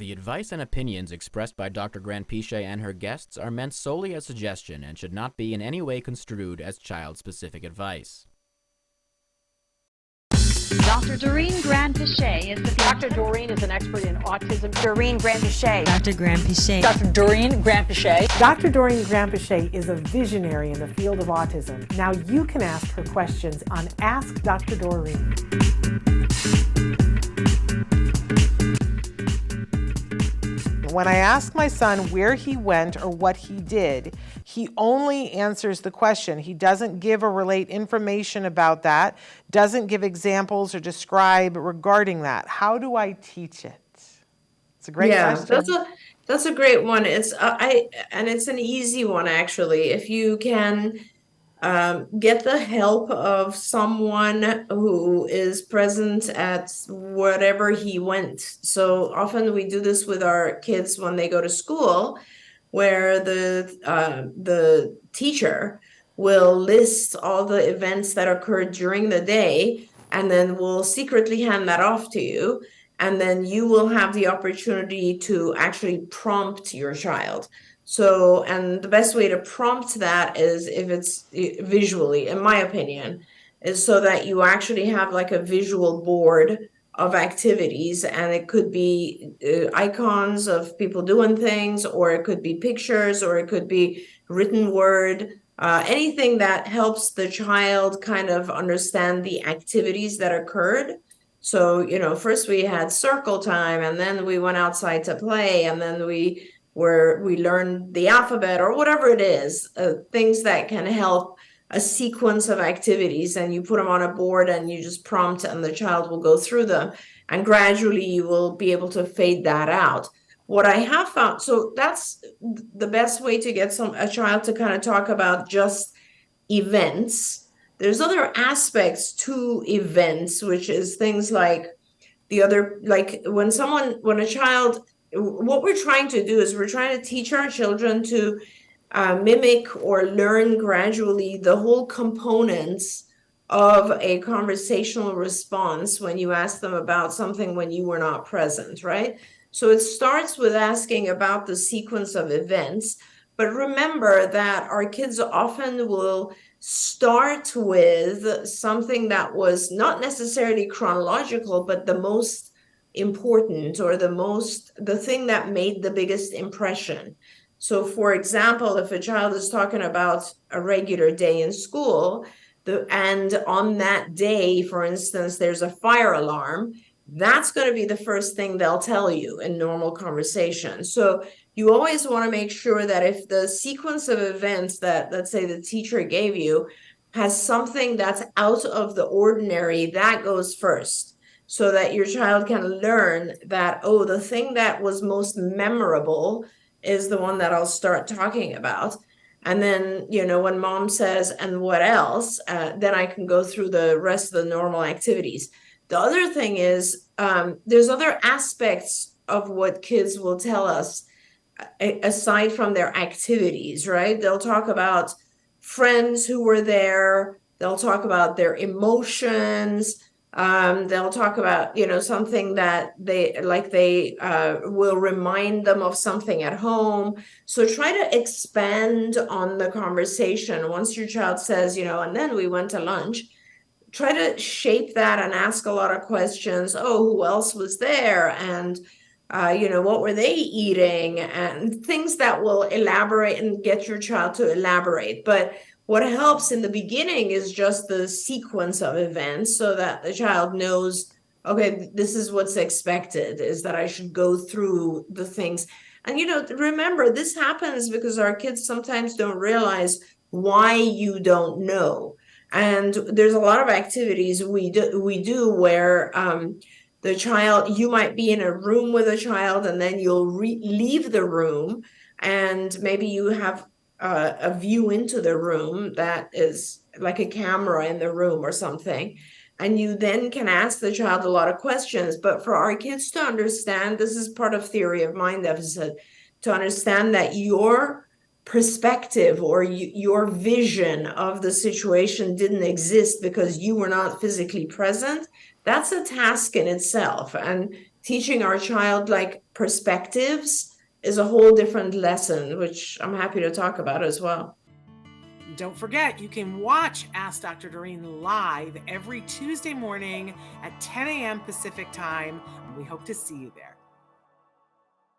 The advice and opinions expressed by Dr. Grant-Pichet and her guests are meant solely as suggestion and should not be in any way construed as child-specific advice. Dr. Doreen Grant-Pichet is the Dr. Doreen is an expert in autism. Doreen Grant-Pichet. Dr. Grant-Pichet. Dr. Doreen Grant-Pichet. Dr. Doreen Grant-Pichet is a visionary in the field of autism. Now you can ask her questions on Ask Dr. Doreen. When I ask my son where he went or what he did, he only answers the question. He doesn't give or relate information about that, doesn't give examples or describe regarding that. How do I teach it? It's a great question. That's a great one. It's it's an easy one actually. If you can get the help of someone who is present at whatever he went. So often we do this with our kids when they go to school, where the teacher will list all the events that occurred during the day, and then we'll secretly hand that off to you. And then you will have the opportunity to actually prompt your child. So, and the best way to prompt that is if it's visually, in my opinion, is so that you actually have like a visual board of activities, and it could be icons of people doing things, or it could be pictures, or it could be written word, anything that helps the child kind of understand the activities that occurred. So, first we had circle time, and then we went outside to play, and then we learned the alphabet or whatever it is, things that can help a sequence of activities, and you put them on a board and you just prompt and the child will go through them, and gradually you will be able to fade that out. What I have found, so that's the best way to get a child to kind of talk about just events. There's other aspects to events, which is things like when a child, what we're trying to do is we're trying to teach our children to mimic or learn gradually the whole components of a conversational response when you ask them about something when you were not present, right? So it starts with asking about the sequence of events. But remember that our kids often will start with something that was not necessarily chronological, but the most important, or the thing that made the biggest impression. So for example, if a child is talking about a regular day in school, and on that day, for instance, there's a fire alarm, that's going to be the first thing they'll tell you in normal conversation. So you always want to make sure that if the sequence of events that, let's say, the teacher gave you has something that's out of the ordinary, that goes first, so that your child can learn that, the thing that was most memorable is the one that I'll start talking about. And then, when mom says, and what else, then I can go through the rest of the normal activities. The other thing is, there's other aspects of what kids will tell us aside from their activities, right? They'll talk about friends who were there. They'll talk about their emotions. They'll talk about, something that they will remind them of something at home. So try to expand on the conversation. Once your child says, and then we went to lunch, try to shape that and ask a lot of questions. Who else was there? And, what were they eating? And things that will elaborate and get your child to elaborate. But what helps in the beginning is just the sequence of events, so that the child knows, okay, this is what's expected, is that I should go through the things. And, remember, this happens because our kids sometimes don't realize why you don't know. And there's a lot of activities we do where the child, you might be in a room with a child, and then you'll leave the room, and maybe you have a view into the room that is like a camera in the room or something. And you then can ask the child a lot of questions. But for our kids to understand, this is part of theory of mind deficit, to understand that your perspective or your vision of the situation didn't exist because you were not physically present, that's a task in itself. And teaching our child like perspectives is a whole different lesson, which I'm happy to talk about as well. Don't forget, you can watch Ask Dr. Doreen live every Tuesday morning at 10 a.m. Pacific time. We hope to see you there.